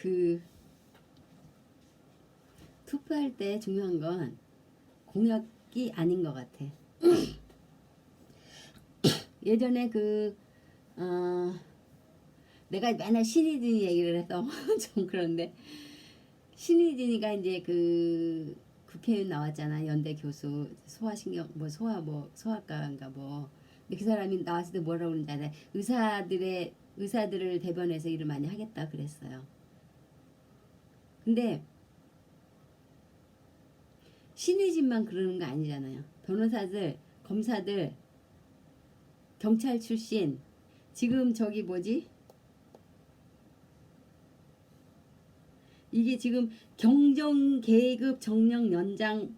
그 투표할 때 중요한 건 공약이 아닌 것 같아. 예전에 내가 맨날 신의진이 얘기를 해서 좀 그런데, 신의진이가 이제 국회의원 나왔잖아. 연대 교수, 소아신경 소아과인가 뭐. 근데 그 사람이 나왔을 때 뭐라고 그러는지 알아? 의사들을 대변해서 일을 많이 하겠다 그랬어요. 근데 신의진만 그러는 거 아니잖아요. 변호사들, 검사들, 경찰 출신, 지금 저기 뭐지? 이게 지금 경정계급 정령 연장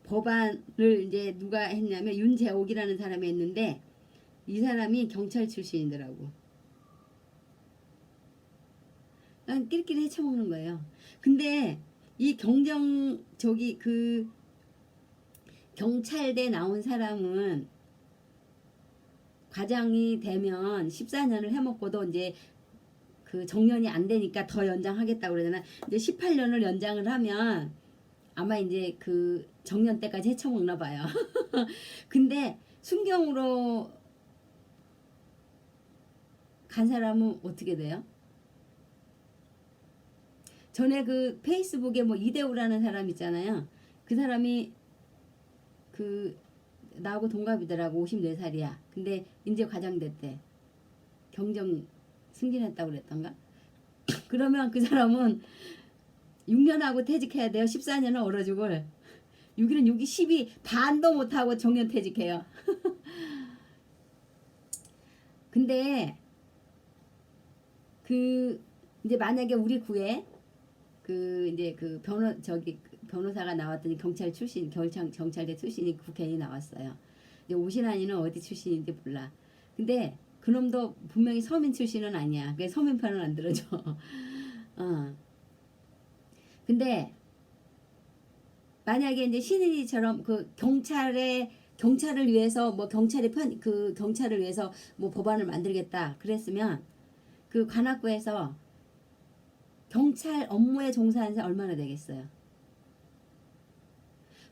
법안을 이제 누가 했냐면 윤재옥이라는 사람이 했는데, 이 사람이 경찰 출신이더라고. 그냥 끼리끼리 헤쳐먹는 거예요. 근데 이 경찰대 나온 사람은 과장이 되면 14년을 해먹고도 이제 정년이 안 되니까 더 연장하겠다고 그러잖아. 이제 18년을 연장을 하면 아마 이제 정년 때까지 헤쳐먹나 봐요. 근데 순경으로 간 사람은 어떻게 돼요? 전에 페이스북에 뭐 이대우라는 사람 있잖아요. 그 사람이 나하고 동갑이더라고. 54살이야. 근데 이제 과장 됐대. 경정 승진했다고 그랬던가? 그러면 그 사람은 6년하고 퇴직해야 돼요. 14년은 얼어 죽을. 6일은 6이 10이 반도 못하고 정년 퇴직해요. 근데 이제 만약에 우리 구에 이제 변호사가 나왔더니 경찰대 출신이 국회의원이 나왔어요. 이제 오신환이는 어디 출신인지 몰라. 근데 그놈도 분명히 서민 출신은 아니야. 그게 서민 편은 안 들어줘. 근데 만약에 이제 신인이처럼 경찰을 위해서 경찰을 위해서 뭐 법안을 만들겠다 그랬으면 관악구에서 경찰 업무에 종사하는 사람 얼마나 되겠어요?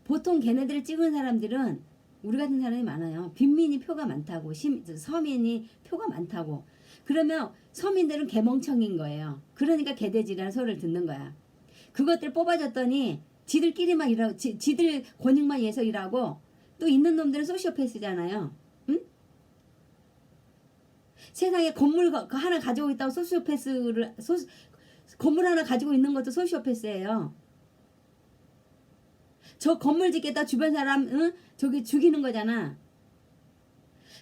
보통 걔네들을 찍은 사람들은 우리 같은 사람이 많아요. 빈민이 표가 많다고, 서민이 표가 많다고. 그러면 서민들은 개멍청인 거예요. 그러니까 개돼지라는 소리를 듣는 거야. 그것들 뽑아줬더니 지들끼리만 일하고, 지들 권익만 위해서 일하고, 또 있는 놈들은 소시오패스잖아요. 응? 세상에 건물 하나 가지고 있다고 건물 하나 가지고 있는 것도 소시오패스예요. 저 건물 짓겠다 주변 사람 저기 죽이는 거잖아.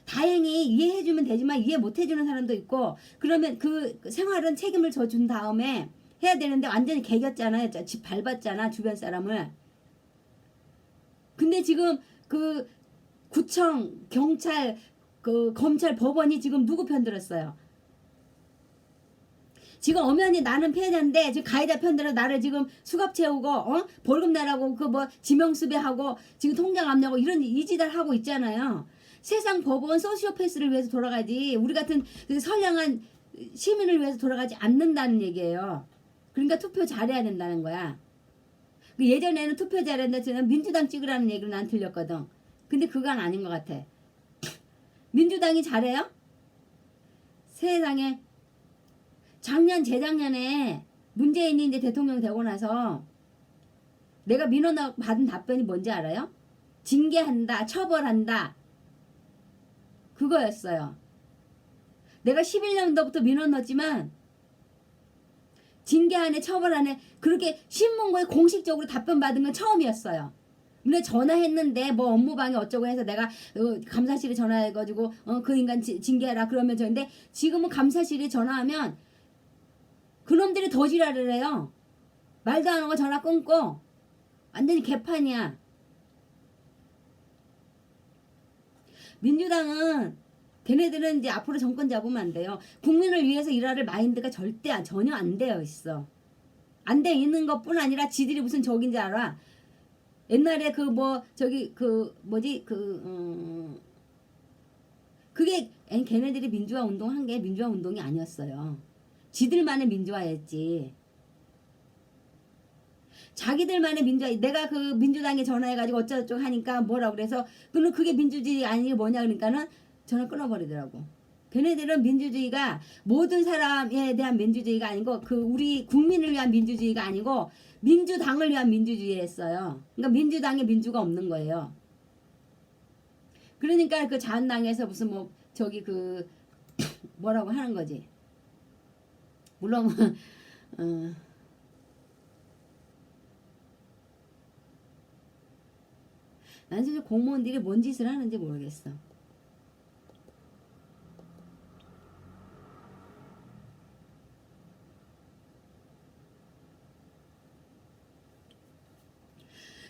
다행히 이해해주면 되지만 이해 못해주는 사람도 있고, 그러면 생활은 책임을 져준 다음에 해야 되는데 완전히 개겼잖아요. 집 밟았잖아, 주변 사람을. 근데 지금 구청, 경찰, 검찰, 법원이 지금 누구 편 들었어요? 지금 엄연히 나는 피해자인데 지금 가해자 편들어 나를 지금 수갑 채우고 벌금 내라고 지명수배하고 지금 통장 압류하고 이런 이지달 하고 있잖아요. 세상 법은 소시오패스를 위해서 돌아가지 우리 같은 선량한 시민을 위해서 돌아가지 않는다는 얘기예요. 그러니까 투표 잘해야 된다는 거야. 예전에는 투표 잘해야 된다 민주당 찍으라는 얘기를 난 들렸거든. 근데 그건 아닌 것 같아. 민주당이 잘해요? 세상에. 재작년에 문재인이 이제 대통령 되고 나서 내가 민원 받은 답변이 뭔지 알아요? 징계한다, 처벌한다. 그거였어요. 내가 11년도부터 민원 넣었지만 징계하네, 처벌하네 그렇게 신문고에 공식적으로 답변 받은 건 처음이었어요. 근데 전화했는데 뭐 업무방해 어쩌고 해서 내가 감사실에 전화해가지고 그 인간 징계해라 그러면 근데 지금은 감사실에 전화하면 그놈들이 더 지랄을 해요. 말도 안 하고 전화 끊고 완전히 개판이야. 민주당은 걔네들은 이제 앞으로 정권 잡으면 안 돼요. 국민을 위해서 일할 마인드가 전혀 안 되어 있어. 안 돼 있는 것뿐 아니라 지들이 무슨 적인지 알아. 옛날에 그게 걔네들이 민주화 운동한 게 민주화 운동이 아니었어요. 지들만의 민주화였지. 자기들만의 민주주의, 내가 그 민주당에 전화해가지고 어쩌고저쩌고 하니까 뭐라 그래서 그게 민주주의 아니게 뭐냐 그러니까는 전화 끊어버리더라고. 걔네들은 민주주의가 모든 사람에 대한 민주주의가 아니고 그 우리 국민을 위한 민주주의가 아니고 민주당을 위한 민주주의였어요. 그러니까 민주당에 민주가 없는 거예요. 그러니까 그 자한당에서 무슨 뭐 저기 그 뭐라고 하는 거지. 물론 난 진짜 공무원들이 뭔 짓을 하는지 모르겠어.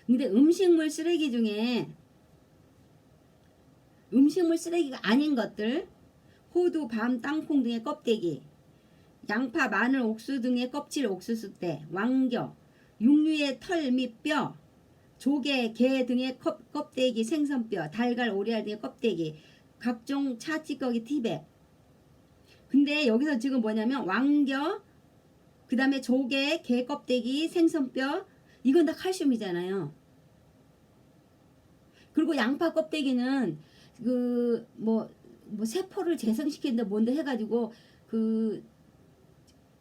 근데 음식물 쓰레기 중에 음식물 쓰레기가 아닌 것들, 호두, 밤, 땅콩 등의 껍데기, 양파, 마늘, 옥수 등의 껍질, 옥수수대, 왕겨, 육류의 털 및 뼈, 조개, 게 등의 껍데기, 생선뼈, 달걀, 오리알 등의 껍데기, 각종 차 찌꺼기, 티백. 근데 여기서 지금 뭐냐면 왕겨, 그 다음에 조개, 게 껍데기, 생선뼈, 이건 다 칼슘이잖아요. 그리고 양파 껍데기는 뭐 세포를 재생시키는데 뭔데 해가지고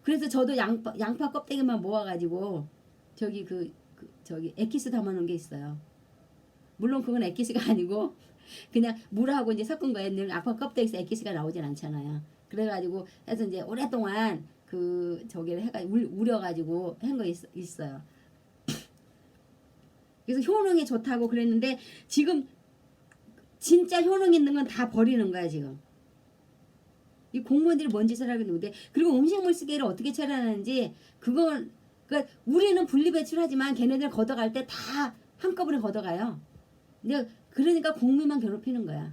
그래서 저도 양파 껍데기만 모아가지고 저기 액기스 담아놓은 게 있어요. 물론 그건 액기스가 아니고 그냥 물하고 이제 섞은 거예요. 양파 껍데기에서 액기스가 나오진 않잖아요. 그래가지고 해서 이제 오랫동안 저기를 해가지고 우려가지고 한 거 있어요. 그래서 효능이 좋다고 그랬는데 지금 진짜 효능 있는 건 다 버리는 거야 지금. 이 공무원들이 뭔 짓을 하고 있는데. 그리고 음식물 쓰레기를 어떻게 처리하는지 그건 그러니까 우리는 분리배출하지만 걔네들 걷어갈 때 다 한꺼번에 걷어가요. 근데 그러니까 국민만 괴롭히는 거야.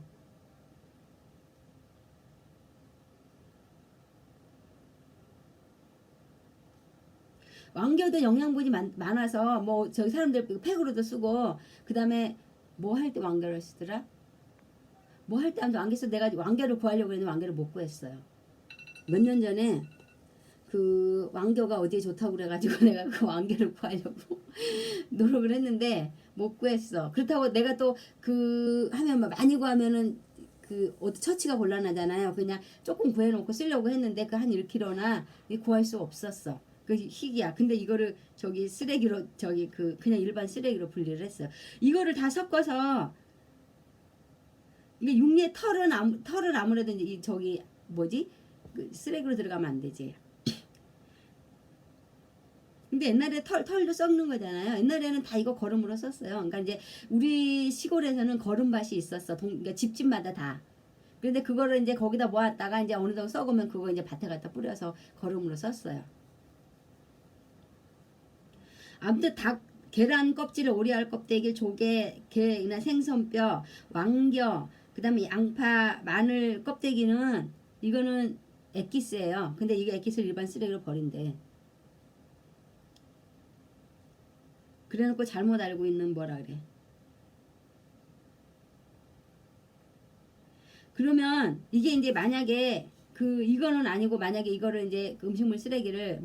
왕겨도 영양분이 많아서 뭐 저기 사람들 팩으로도 쓰고 그 다음에 뭐 할 때 왕겨를 쓰더라? 뭐 할 때 왕겨 써 내가 왕겨를 구하려고 했는데 왕겨를 못 구했어요. 몇 년 전에 그 왕겨가 어디에 좋다고 그래가지고 내가 그 왕겨를 구하려고 노력을 했는데 못 구했어. 그렇다고 내가 또 하면 많이 구하면은 어디 처치가 곤란하잖아요. 그냥 조금 구해놓고 쓰려고 했는데 그 한 1kg나 구할 수 없었어. 그 희귀야. 근데 이거를 저기 쓰레기로 그냥 일반 쓰레기로 분리를 했어요. 이거를 다 섞어서 이게 육류의 털은 아무래도 이제 저기 뭐지 쓰레기로 들어가면 안 되지. 근데 옛날에 털도 썩는 거잖아요. 옛날에는 다 이거 거름으로 썼어요. 그러니까 이제 우리 시골에서는 거름밭이 있었어. 그러니까 집집마다 다. 그런데 그거를 이제 거기다 모았다가 이제 어느 정도 썩으면 그거 이제 밭에 갖다 뿌려서 거름으로 썼어요. 아무튼 계란 껍질, 오리알 껍데기, 조개, 게나 생선뼈, 왕겨, 그 다음에 양파, 마늘 껍데기는 이거는 액기스예요. 근데 이게 액기스를 일반 쓰레기로 버린대. 그래놓고 잘못 알고 있는 뭐라 그래. 그러면 이게 이제 만약에 이거는 아니고 만약에 이거를 이제 음식물 쓰레기를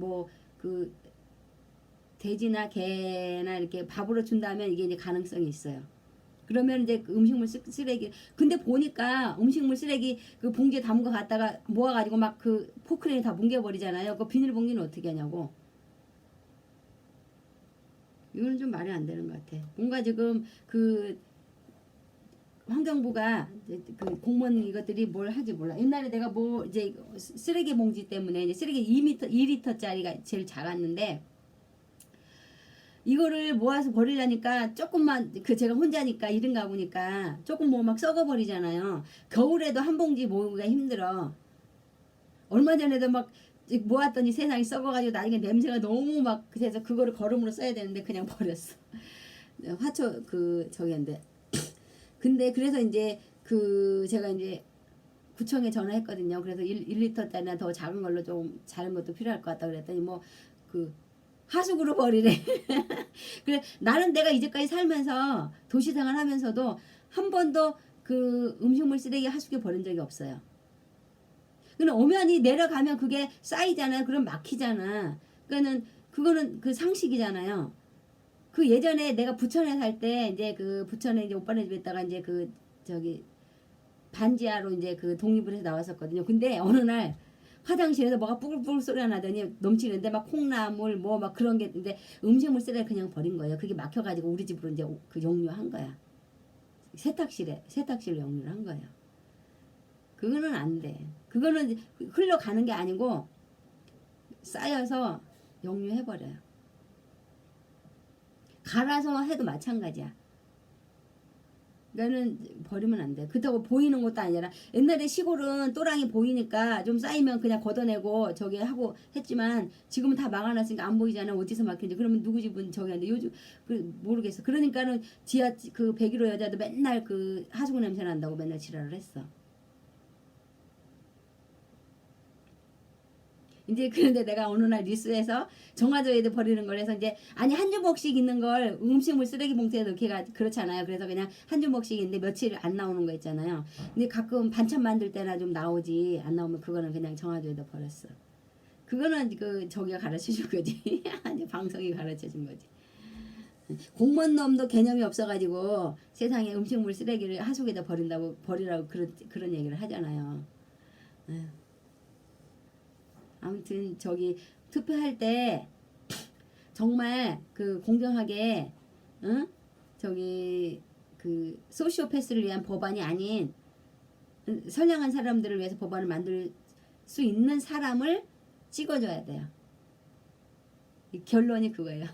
돼지나 개나 이렇게 밥으로 준다면 이게 이제 가능성이 있어요. 그러면 이제 음식물 쓰레기 근데 보니까 음식물 쓰레기 봉지에 담은 거 갖다가 모아가지고 막 포크레인에 다 뭉개버리잖아요. 그 비닐봉지는 어떻게 하냐고. 이거는 좀 말이 안 되는 것 같아. 뭔가 지금 환경부가 공무원 이것들이 뭘 하지 몰라. 옛날에 내가 뭐 이제 쓰레기 봉지 때문에 이제 쓰레기 2리터짜리가 제일 작았는데 이거를 모아서 버리려니까 조금만 제가 혼자니까 1인 가구니까 조금 뭐 막 썩어버리잖아요. 겨울에도 한 봉지 모으기가 힘들어. 얼마 전에도 막 모았더니 세상이 썩어가지고 나중에 냄새가 너무 막 그래서 그거를 거름으로 써야 되는데 그냥 버렸어. 화초 저기인데 근데 그래서 이제 제가 이제 구청에 전화했거든요. 그래서 1리터짜리나 더 작은 걸로 좀 작은 것도 필요할 것 같다 그랬더니 뭐 하수구로 버리래. 그래 나는 내가 이제까지 살면서 도시생활 하면서도 한 번도 음식물 쓰레기 하수구에 버린 적이 없어요. 근데 엄연히 내려가면 그게 쌓이잖아요. 그럼 막히잖아. 그거는 상식이잖아요. 그 예전에 내가 부천에 살 때 이제 그 부천에 이제 오빠네 집에 있다가 이제 그 저기 반지하로 이제 그 독립을 해서 나왔었거든요. 근데 어느 날 화장실에서 뭐가 뽀글뽀글 소리가 나더니 넘치는데 막 콩나물 뭐 막 그런 게 있는데 음식물 쓰레기 그냥 버린 거예요. 그게 막혀가지고 우리 집으로 이제 그 용류한 거야. 세탁실로 용류를 한 거예요. 그거는 안 돼. 그거는 흘러가는 게 아니고 쌓여서 용류해버려요. 갈아서 해도 마찬가지야. 그러니까는 버리면 안 돼. 그렇다고 보이는 것도 아니라 옛날에 시골은 또랑이 보이니까 좀 쌓이면 그냥 걷어내고 저기 하고 했지만 지금은 다 막아놨으니까 안 보이잖아. 어디서 막힌지. 그러면 누구 집은 저기 하는데 요즘 모르겠어. 그러니까는 지하 그 101호 여자도 맨날 그 하수구 냄새 난다고 맨날 지랄을 했어. 이제 그런데 내가 어느 날 뉴스에서 정화조에도 버리는 걸 해서 이제 아니 한 주먹씩 있는 걸 음식물 쓰레기 봉투에 넣기가 그렇잖아요. 그래서 그냥 한 주먹씩 있는데 며칠 안 나오는 거 있잖아요. 근데 가끔 반찬 만들 때나 좀 나오지 안 나오면 그거는 그냥 정화조에다 버렸어. 그거는 그 저기가 가르쳐 준 거지. 아니 방송이 가르쳐 준 거지. 공무원 놈도 개념이 없어가지고 세상에 음식물 쓰레기를 하수구에다 버리라고 그런 얘기를 하잖아요. 에휴. 아무튼 저기 투표할 때 정말 그 공정하게 응? 저기 그 소시오패스를 위한 법안이 아닌 선량한 사람들을 위해서 법안을 만들 수 있는 사람을 찍어줘야 돼요. 결론이 그거예요.